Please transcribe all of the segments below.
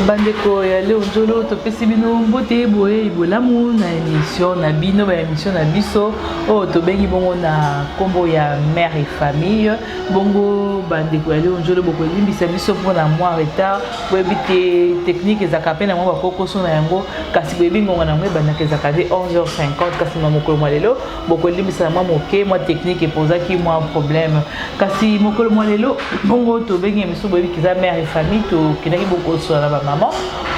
bandeko ya leo njolo topesi bino mbote boye ibolamu na émission na bino ba émission na biso o tobengi bongo na kombo ya mère et famille bongo bandeko ya leo njolo boko limbisa biso mpona moi retard boyebite technique ezaka pe na mwa bakokoso na yango kasi boyebi ngonga na mwe bandaka ezaka de 11h50 kasi na mokolo mwa lelo boko limbisa na mwa moke mwa technique epozaki mwa problème kasi mokolo mwa lelo bongo tobengi émission boyebi kiza mère et famille tokendaki bokosola na bamama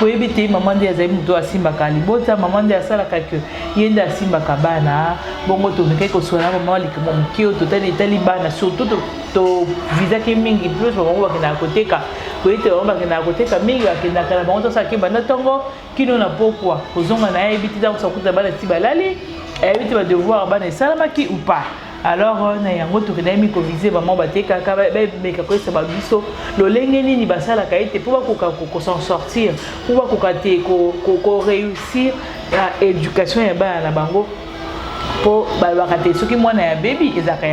boyebi maman nde azali moto asimbaka libota maman nde asalaka ke ye nde asimbaka bana bongo tomekaki kosola na mama likemo moke oyo totali etali bana surtout tovizaki mingi plus babango bakendaka koteka boyete bango bakendaka koteka mingi bakendaka na bango tosalaki banda ntongo kino na pokwa kozonga na ye yebi ti ntango sakuta bana ti balali ayebi ti badevoir bana esalamaki ou pas. Alors na yango tokendaki mikovize bamwa batekaka bameka koyesa babiso lolenge nini basalaka ete mpo bakoka s'en sortir mpo bakoka te koréussir na éducation ya bana na bango mpo balobaka te soki mwana ya bebi ezalaka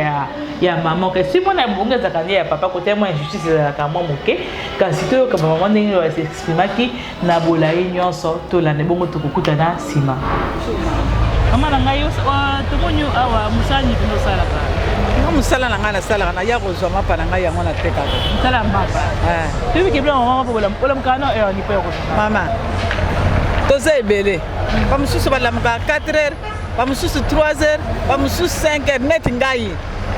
ya mama kasi mwana ya bongo ezalaka nde ya papa kote mwa injustice ezalaka mwa moke kasi toyoka bamama ndenge baexprimaki na bolai nyonso tolanda bongo tokokutana nsima. Mama na ngai tomoni awa musani bino salaka. Musala na ngai na salaka na ya kozwa mapa na ngai yango na teka. Musala mapa. Tobi ke bla mama bola mukana ni pa yoko. Mama. Toza ebele. Ba mususu balamuka 4h, ba mususu 3h, ba mususu 5h net ngai.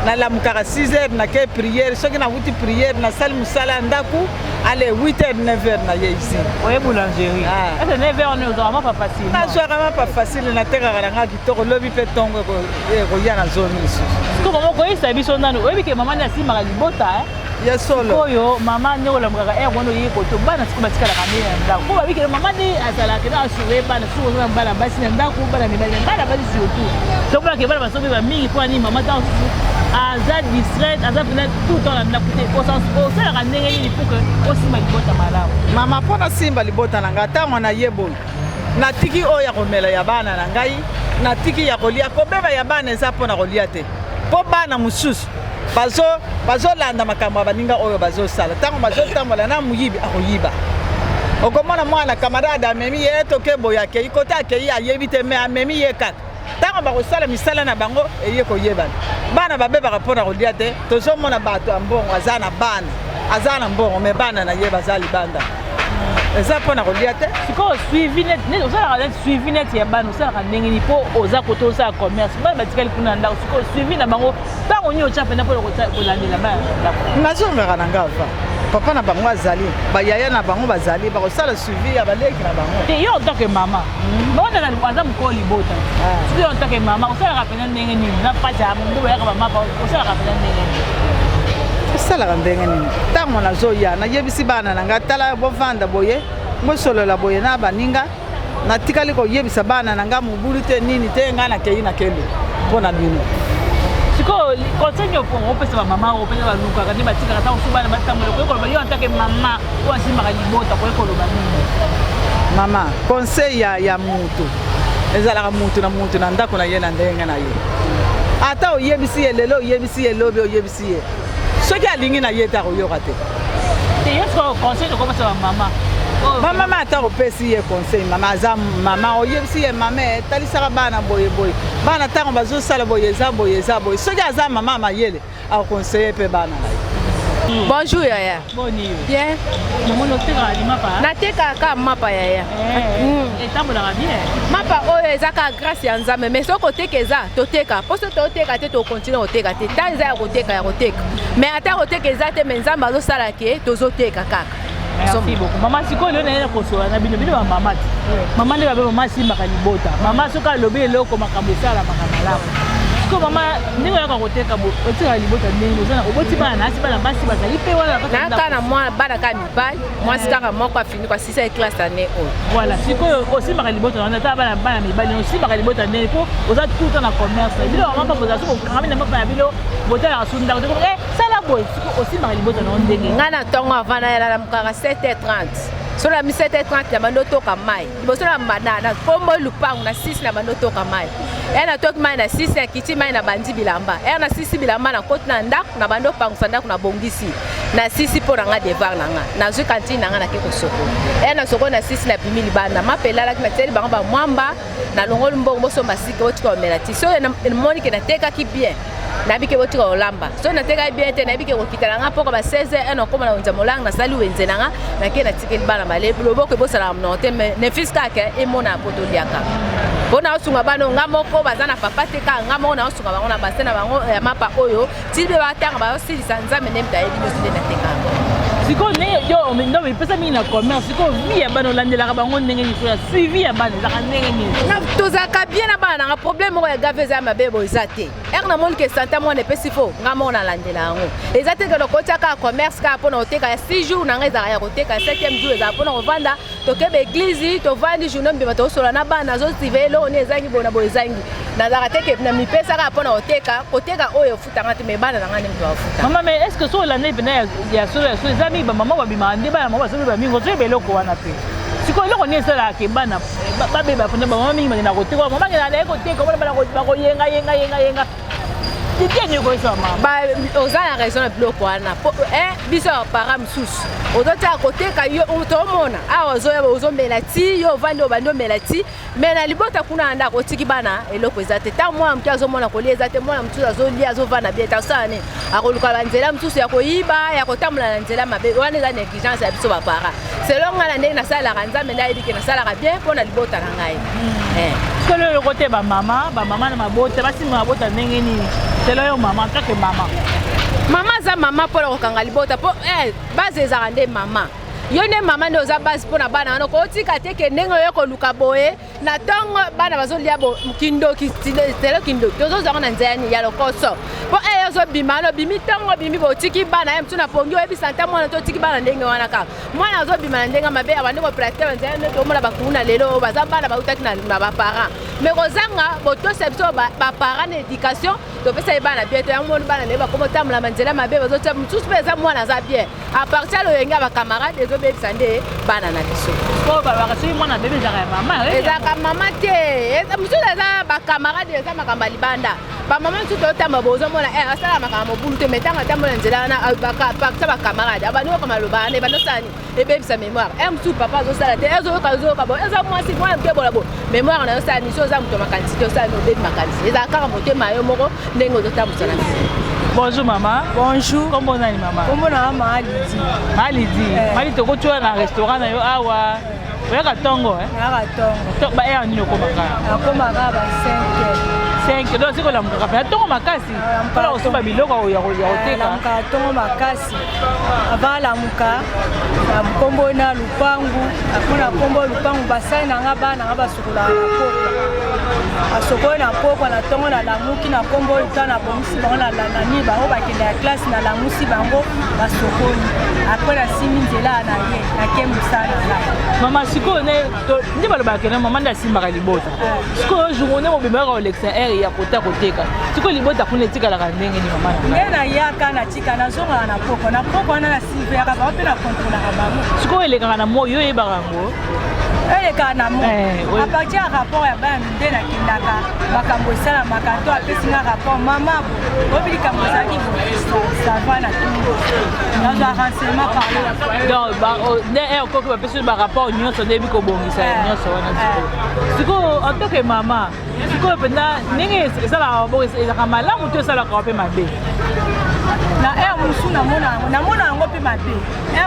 Na lamukaka 6h na ke prière, soki na wuti prière na sali musala ndaku. Allez, 8h, 9h, na ye ici. Oui, boulangerie. Est-ce que 9h, on est vraiment pas facile? Non, c'est vraiment pas facile. On a terre à la qui te relève, il fait tomber, il y a la zone ici. Comment vous voyez ça, bisous, non? Oui, que maman a si mal à l'ibota, il y a solo. Yo, maman, nous, la mère, elle, on est pour tout bas, c'est comme ça, la caméra. Vous voyez que maman dit à ça, la caméra, sur les bancs, sur les bancs, la basse, la basse, la basse, surtout. Donc, là, que va sauver ma mère, pour animer maman, Azad distraite, Azad tout le temps la côté. Au sens au sein la ndenge pour que aussi ma libota malamu. Mama pona simba libota nanga tango na yebo. Na tiki o ya komela ya bana na ngai, na tiki ya kolia ko beba ya bana eza pona kolia te. Po bana mususu bazo landa makambo baninga oyo bazo sala. Tango bazo tambola na muyibi akoyiba. Okomona mwana kamarada memi yeto kebo yake ikota ke ya yebite me memi yeka. Tango bakosala misala na bango eye koyebana bana babebaka mpona kolia te tozomona bato ya mbongo aza na bana aza na mbongo me bana na ye baza libanda eza mpona kolia te sikoyo suivi net osalaka net suivi net ya bana osalaka ndenge nini mpo oza koto osala commerce bana batikali kuna ndako sikoyo suivi na bango ntango nini otya mpena mpona kolandela bana ndako nazongaka na ngava papa na bango azali bayaya na bango bazali bakosala suivi ya baleki na bango te yo otake mama baonaka aza mokolo libota soki yo otake mama osalaka mpena ndenge nini na pati ya mungu bayaka bamapa osalaka mpena ndenge nini osalaka ndenge nini ntango nazoya nayebisi bana na ngai tala bovanda boye ngosolola boye na baninga natikali koyebisa bana na ngai mobulu te nini te ngai nakei na kelo mpo na bino sikoyo conseil nyonso opesa bamama opesa balukaka nde batikaka ntango so bana batambola koyekoloba yo antake mama oyo asimbaka libota koyekoloba nini mama conseil ya mutu ezalaka mutu na mutu na ndako na ye na ndenge na ye ata oyebisi ye lelo oyebisi ye lobi oyebisi ye soki alingi na ye te akoyoka te te yo sikoyo conseil okopesa bamama mama ata opesi ye conseil mama aza mama oyebisi ye mama etalisaka bana boyeboye bana ntango bazosala boye eza boye soki aza mama mayele akonseye mpe bana na ye. Bonjour Yaya. Boni. Bien. Maman noteka ni mapa. Nateka ka mapa Yaya. Etambola bien. Mapa oyo ezaka grâce ya Nzambe mais soko oteka eza toteka. Poso toteka te to continue oteka te. Tanza ya koteka. Mais ata koteka eza te mais Nzambe azosala ke tozoteka kaka. Merci beaucoup. Maman siko leo na kosola na bino ba mama. Maman nde ba mama simbaka libota. Mama soka lobi eloko makambo sala makamalamu. Mama ndenge yaka koteka otika libota ndenge ozana oboti bana nasi bana basi bazali pe wana na kana mwana bana ka mibali mwasi kaka moko afini kwa 6e classe année oyo voilà sikoyo osimbaka libota wana ta bana mibali osimbaka libota ndenge po oza tout temps na commerce bilo mama boza soko kanga na mapa ya bilo botala asunda ko sala boy siko osimbaka libota na ndenge ngana tongo avana ya la mukaka 7h30 so na 7h30 na bando toka mai liboso na banana kombo lupangu na 6 na bando toka mai na toki mai na 6 ya kiti mai na bandi bilamba na 6 bilamba na koti na ndako na bando pangusa ndako na bongisi na 6 po na nga devoir na nga na zwi kantine na nga na ke kosoko na soko na 6 na pimi libanda mapela ki na teli bango ba mwamba na longolo mbongo boso masike otika omela ti so na moni ke na teka ki bien na bike otika olamba so na teka bien te na bike kokitala nga poko ba 16h na koma na unza molanga na sali wenze na nga na ke na tikeli bana male loboko bosala mnote ne fiska ke emona poto liaka bona osunga bano nga moko bazana papa te ka nga moko na osunga bango na basena bango ya mapa oyo tibe batanga ba osilisa nzambe ne mtayebi nyosile na teka siko ne yo ndo pesa mingi na commerce siko vie bano landela bango ndenge ni ya suivi ya bana za ndenge ni na tozaka bien na bana nga problème ko ya gaveza mabebo ezate na moni ke santa mo ne pesi fo nga mo na landela ngo ezate ke lokota ka commerce ka pona oteka ya 6 jours na ngeza ya koteka 7e jour eza pona kovanda tokebe église to vandi journée mbima to sola na bana zo sivelo ne ezangi bona bo ezangi na za teke na mipesa ka pona oteka koteka oyo futanga te me bana na ngane mto afuta mama mais est-ce que so la ne bena ya so ezami ba mama ba bima ande ba mama so ba mingo so beloko wana pe siko eloko ni esala ke bana babeba funa ba mama mingi na koteka mama ngena na koteka bona ba ko yenga ba ozana raison na biloko wana biso para msusu ozotaka koteka yo otomona awa ozomela ti yo ovandi obandi omela ti me na libota kuna ndako otiki bana eloko eza te ntango mwana motu azomona kolia eza te mwana mosusu azolia azovanda bien tasala ne akoluka banzela mosusu ya koyiba ya kotambola na nzela mabe wana eza négligence ya biso bapara selon nga na ndenge nasalaka nzambe nayebi ke nasalaka bien mpo na libota na ngai solo yo kote bamama na mabota basimba mabota ndenge nini selo yo mama kake mama za mama mpo na kokanga libota mpo base ezaka nde mama yo nde mama nde oza base mpo na bana wana kotika te ke ndenge oyo koluka boye na ntongo bana bazolia kindoki telo kindoki tozozango na nzela ya lokoso mpo ozobima alobimi ntongo obimi botiki bana ye motu na pongi oyebisa nta mwana totiki bana ndenge wana kaka mwana azobima na ndenge mabe abande koplate banzela nde tomona bakungu na lelo baza bana bautaki na baparent me kozanga botosa biso baparent na éducation topesa ye bana bien to yango moni bana ndenge bakomotambola banzela mabe bazotia mosusu mpe eza mwana aza bien a partir ya loyenge ya bacamarade ezobebisa nde bana na biso ezaka mama te mosusu eza bacamarade eza makambo ya libanda bamama mosusu totamba bozomona asala makambo mobulu te me ntango atambola nzela wana partir bacamarade abandi koka maloba wana ebandosani ebebisa mémoire mosusu papa azosala te ezoyoka bo eza mwasi mwana mokebola bo mémoire na yosala niso oza moto makanisi te osala obebi makanisi ezala kaka motema yo moko ndenge ozotambusa na biso. Bonjour maman. Bonjour. Comment on est maman? Comment on a Malidi? Malidi. Malidi to go to un restaurant na yo awa. Oya ka tongo Na tongo. To ba ya nini okomaka? Akomaka ba 5 donc c'est quoi la muka fa tongo makasi. Para osoba biloko ya koteka. La muka tongo makasi. Avant la muka na kombo na lupangu. Akona kombo lupangu basai na nga bana nga basukula na poko. Asoko na poko na tongo na lamuki na kombo utana bomisi bango na nani bango bakende ya classe na lamusi bango basokoni. Après la simi nzela na ye na kemusana na. Mama siko ne ndi baloba ke na mama nda simba ka libota. Siko journée mo bimaka o l'extérieur ya koteka. Siko libota kuna tika la ndenge ni mama na. Ngena yaka na tika na zonga na poko na sive ya ka ba pe na contrôle ka ba. Siko eleka na moyo e barango. Eleka na mo. A partir ya rapport ya ba nde na kindaka makambo sala makanto apesi na rapport mama bo. Obili kambo zaki bo. Ça va na tout. Dans un renseignement parler. Donc ba ne ko ko apesi ba rapport nyonso debi ko bongisa nyonso wana siko. Siko en tant que maman, siko pena ndenge sala bo ezaka malamu to sala ko pe mabe. Na musu na mona ngo pe mabe.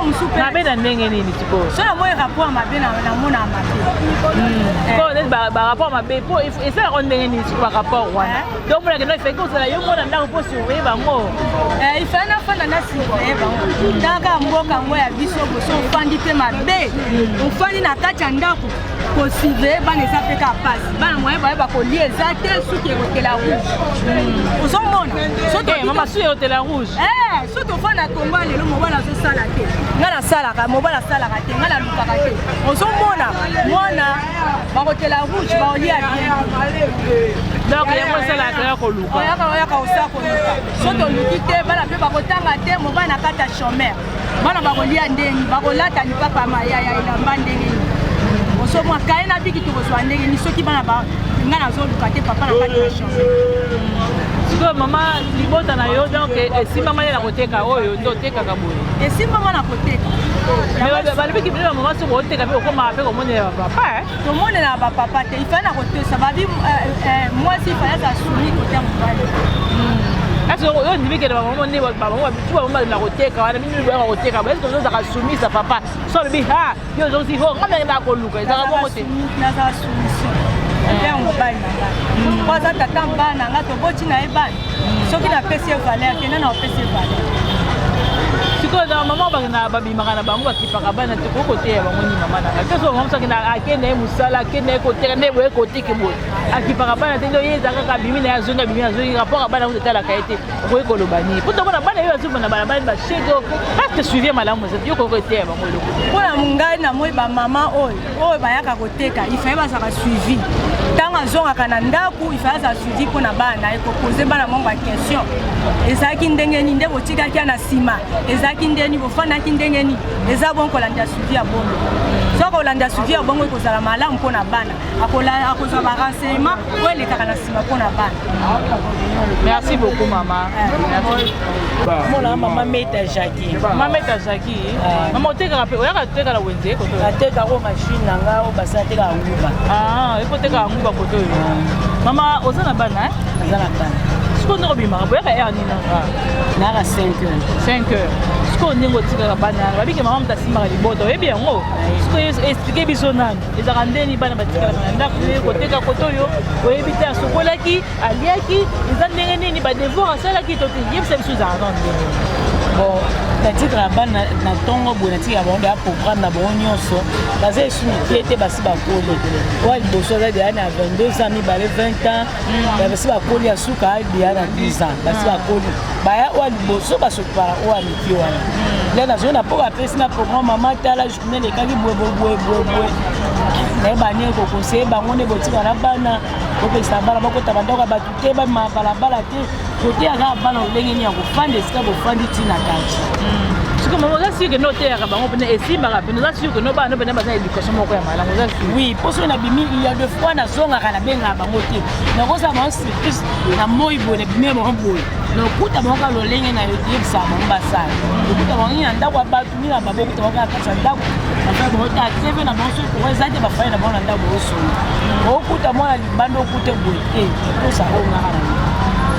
Musu pe mabe na ndenge nini siko. So na mo rapport mabe na mona mabe. Ko ne ba rapport mabe po esa ko ndenge nini siko rapport wana. Donc mona ke no fait ko sala yo mona ndako po surveiller bango. Il fait na fana na surveiller bango. Ndaka mboka ngo ya biso bo so fandi pe mabe. Ufandi na kati ya ndako ko surveiller bana esa pe ka passe. Bana moye ba ko lier za te suki ko la rouge. Ozo mona. So te mama su yo te la rouge. Surtout fana Congo lelo mobala zo sala te. Ngala sala ka mobala sala ka te ngala luka ka te. Ozo mona ba ko te la rouge ba olia bien. Donc il y a moi ça la oya koluka oyaka osa koluka so toluki te bana mpe bakotanga te mobali na kati ya chômeur bana bakolia ndenge bakolata lipapa ya elamba ndenge nini osomwa kaye na biki tokozwa ndenge nini soki bana nga nazoluka te papa na kati ya chômeur sikoyo mama libota na yo donc esimbama ye na koteka oyo nde otekaka boye esimbama na koteka balobiki bino ya mama soki oteka mpe okomaka mpe komonela bapapa tomonela bapapa te ifai na kotesa babi mwasi ifai aza sumi kote ya mobali kasi oyo ndimikele bamama nde bamama koteka wana bino boyaka koteka eske ozozaka sumisa papa so olobi ha yo ozosi ho ngamengenda koluka ezaka bongo te nazala soumission ya mobali na ngai po aza tata mbala na ngai toboti na ye bana soki napesi ye valeur kende na opesi ye valeur sikoyo na mama bakenda babimaka na bango bakipaka bana te kokoteya bango ni mama na ngai te so mama soki akende ye mosala akende ye koteka nde boye koteke boye akipaka bana te nde oye eza kaka bimi na ye azongi rapport bana ngo etalaka ye te okoki koloba nini po tokona bana yo azuba na balabala bashege ate suivi malamu eza yo kokoteya bango eloko mpona ngai namoi bamama oyo bayaka koteka ifaye bazaka suivi ntango azongaka na ndako ifaye aza suivi mpona bana na ye kopose bana mongo ya question ezalaki ndenge nini nde botikaki ya na nsima ezalaki ndeni bofandaki ndenge nini eza bon kolanda suivi ya bongo soki olanda suivi ya bongo ekozala malamu mpona bana akozwa barenseignement oyo elekaka na nsima mpona bana. Merci beaucoup mama. Mona mama Meta Jackie. Mama Meta Jackie. Mama oteka pe oyaka teka la wenze koto. Ateka ko machine nanga o basa teka nguba. Ah, ipo teka nguba koto yo. Mama ozana bana Azana bana. Siko ndo bima boyaka ya nina nanga 5 heures. 5 heures. Siko ndingo tika bana babike mama mtasimaka liboto yebi yango. Siko expliquer biso nani. Ezaka ndeni bana batika na ndako koteka koto yo oyebi ta sokolaki aliaki eza ndenge nini ba devoir asalaki to yebisa biso za ndenge. Bon, natika bana na tongo bo natika ba ya programme na bon nyonso. Baza esuni te basi bakole. Wa liboso za dia na 22 ans mi bale 20 ans. Basi bakole ya suka ali na 10 ans. Basi bakole. Baya wa liboso basopara wa miki wana. Là na zona pour appeler na programme mama tala journée les kaki boye. Na bani ko conseiller bango ne botika na bana. Ko pesa bana bako tabandaka batute ba bala te. Côté à la balle, on est en train de se faire des tina Siko mama aussi que noter ya bango pene esi mara pene za sûr que no ba no pene ba za éducation moko ya mala ngoza oui pour ça na bimi il y a deux fois na zonga kana benga bango te na kosa ba surprise na moi bone bimi mo boy no kuta bango lo lenge na yo dire ça mo mbasa kuta bango ni anda kwa batu ni na babo kuta bango ka sa ndako na ba bo ta tv na bango so ko za te ba fa na bango na ndako so o kuta mo na libando kuta boy pour ça on a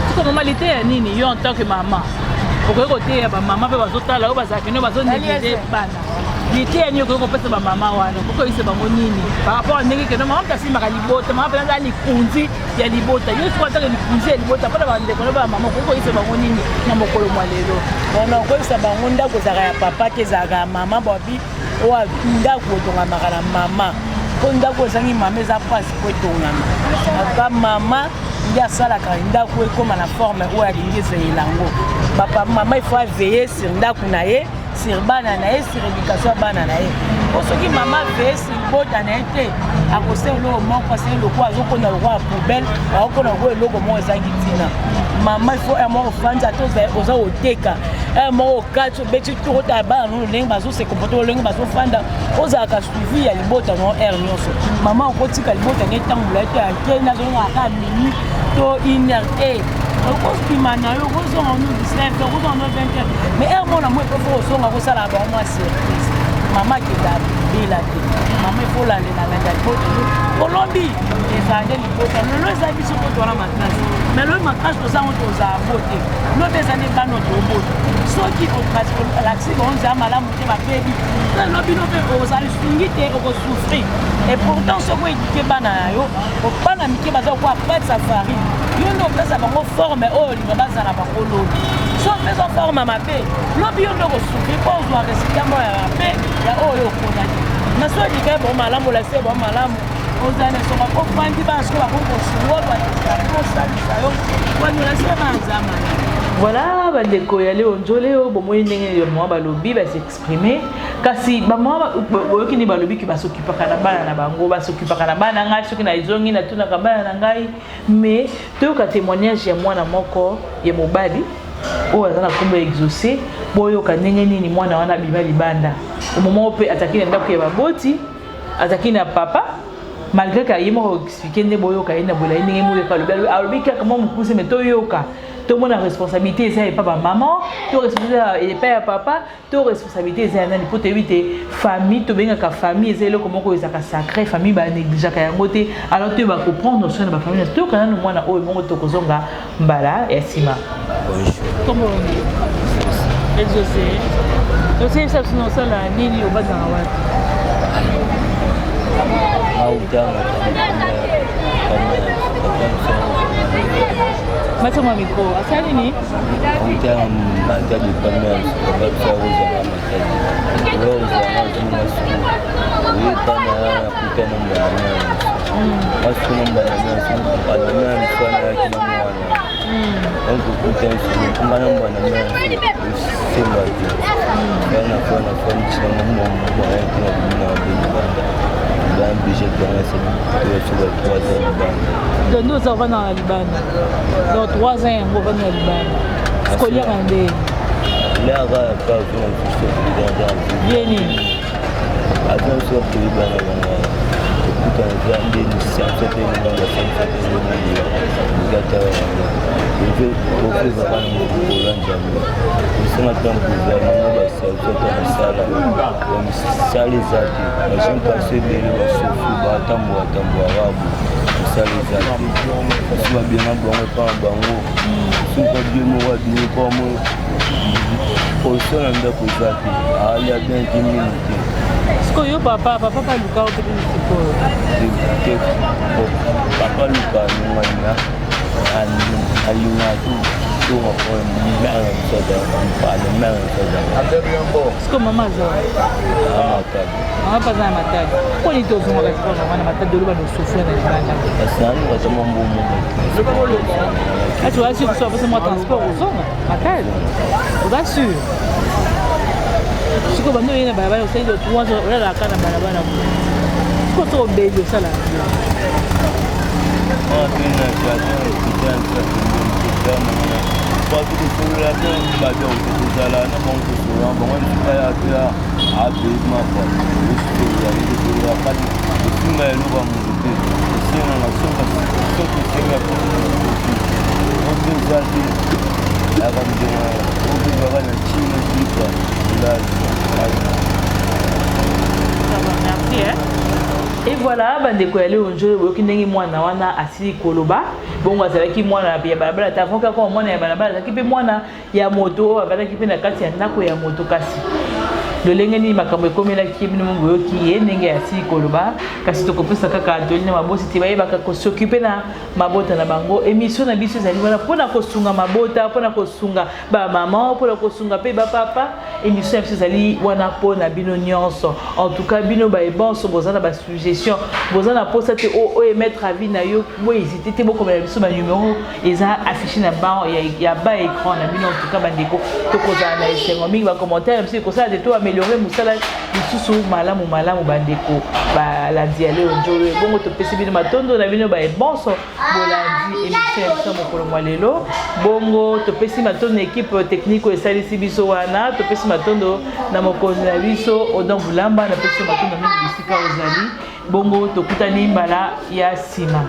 siko normalité ya nini yo en tant que maman okoki koteya bamama mpe bazotala oyo bazalaki no bazonéglige bana liteya nini okoki kopesa bamama wana okokoyisa bango nini par rapport a ndenge keno mama mpe asimaka libota mama mpe naza likunzi ya libota yo siko ataka likunzi ya libota mpona bandeko no bamama okoki koyisa bango nini na mokolo mwa lelo bona okoyisa bango ndako ezalaka ya papa te ezalaka ya mama bobi oyo ndako etongamaka na mama mpo ndako ezangi mama eza mpasi mpo etongama aka mama nde asalaka ndako ekóma na forme oyo alingi ezela yango mama ifo aveye sur ndako na ye sur bana na ye sur éducation ya bana na ye po soki mama aveye sur bota na ye te akose eloko moko ase eloko azokona eloko ya poubele akokona eloko eloko moko ezangi ntina mama ifo moko ofandi ata oza koteka moko okati obeti toko otala bana nono ndenge bazose komporte ndenge bazofanda ozalaka suivi ya libota no aire nyonso mama okotika libota ne etambola ete ake nazongaka mini to inerte okosima na yo okozonga no 19 okozonga no 20 mais aire mona mo efo kozonga kosala bango mwa surprise mama akenda bila te mama efolandelanga libota olombi ezalande libota lelo eza biso po towana makasi mais lelo makasi tozango tozala bo te lobi eza nde bano tobota soki olakisi bango nzela malamu te babebi lobi no mpe ozali sungi te okosouffrir et pourtant soki oédike bana na yo bana mike baza kokoa pate safari yo nde opesa bango forme oyo olinga bazala bango lobi so opesa forme mabe lobi yo nde okosouffrir mpo ozwa résultat moko ya mabe ya oyo okonaki na so edikaye bango malamu olakisi bango malamu ozala songa ofandi bana soki bakoki kosungola bakosalisa yo wanolasi banza malamu Voilà, bandeko ya leo njoleo bomoi ndenge yo mwa balobi ba s'exprimer kasi ba mwa boyoki ni balobi ki basokipaka na bana na bango basokipaka na bana ngai soki na izongi na tuna ka bana na ngai mais toyoka témoignage ya mwana moko ya mobali oyo aza na kombo exaucé boyoka ndenge nini mwana wana bima libanda au moment pe ataki na ndako ya baboti ataki na papa malgré que yemo expliquer nde boyoka ina bola ndenge moyoka alobi kaka mo mukuse mais toyoka tout le monde a responsabilité, ça n'est pas ma maman, tout responsabilité et pas papa, tout responsabilité c'est un pour éviter famille, tout bien que famille c'est là comment que ça sacré famille ba négliger ka yangote alors tu vas comprendre notion de ma famille tout quand nous mwana o bongo to kozonga mbala ya sima. Comment on dit? Exaucé. Donc c'est ça sinon ça la nini au bas dans la Macam micro, asal ini? Macam ada di panel, sebab saya usaha macam ini. Usaha cuma semua. Ini tanah kita membangun. Pas membangun semua, bangunan sana kita membangun. Untuk kita semua membangun semua itu. Karena semua membangun kita membangun. Dan bisa jangan sebab tu 3 ans de nous avons dans la Liban. Donc 3 ans on va dans la Liban. Scolaire en dé. Là va pas comme tout ça dans. Vieni. Attention pour Liban. Tout un grand dé nous sommes fait dans la santé de Mali. Gata. Je vais profiter de la Hollande. Nous sommes en train de voir une salle comme ça les amis. Les gens passent de la souffle batambo arabe. Ça les amis. Soit bien en bon pas en bango. Soit bien moi bien pas moi. Pour ça on doit poser. Ah il y a bien 10 minutes. Ce que yo papa pas Lucas au petit papa Lucas nous là. Aluna tu apa memang saja pas memang saja. Ada yang bo. Ce que maman zo. Mata. Apa za mata? Ko ni to zuma ka ko mama mata dulu ba no sofre na bana. Asan wa tamo mbomo. Tu vois si tu fais mon transport aux hommes, mata. Tu vas sûr. Ce que bando ina baba yo sai do 3 ans la kana bana. Ko to be yo sala. Ah, tu n'as pas parce que sur la terre, il va dire que tout ça là, n'a pas de soucis. Bon, on dit qu'il y a à ma foi. Il y a pas de tout mais nous va monter. Si on a sauf que c'est la on peut garder la grande on peut voir la Chine qui là. Merci hein. Et voilà, bandeko ya leo njo boyoki ndenge mwana wana asili koloba bongo azalaki mwana ya balabala tafonka kwa mwana ya balabala azalaki pe mwana ya moto avalaki pe na kati ya ndako ya moto kasi lolenge nini makambo ekomelaki bino boyoki ye ndenge asili koloba kasi tokopesa kaka atoli na mabosi te bayebaka kosokipe na mabota na bango émission na biso ezali wana mpona kosunga mabota mpona kosunga bamama mpona kosunga mpe bapapa émission ya biso ezali wana mpona bino nyonso en tout cas bino bayebonso boza na basuggestion boza na posa te oyo emettre avis na yo bohésite te bokomela biso banumero eza affiché na ban ya bas écran na bino en tout cas bandeko tokozala na esengo mingi bacommentaire biso ekosala te to améliorer mosala lisusu malamu bandeko balandi ya leo njolo bongo topesi bino matondo na bino bayebonso bolandi émission ya biso mokolo mwa lelo bongo topesi matondo na équipe technique oyo esalisi biso wana topesi matondo na mokonzi na biso Odon Bulamba na pesi matondo mingi bisika ozali bongo tokutani mbala ya nsima.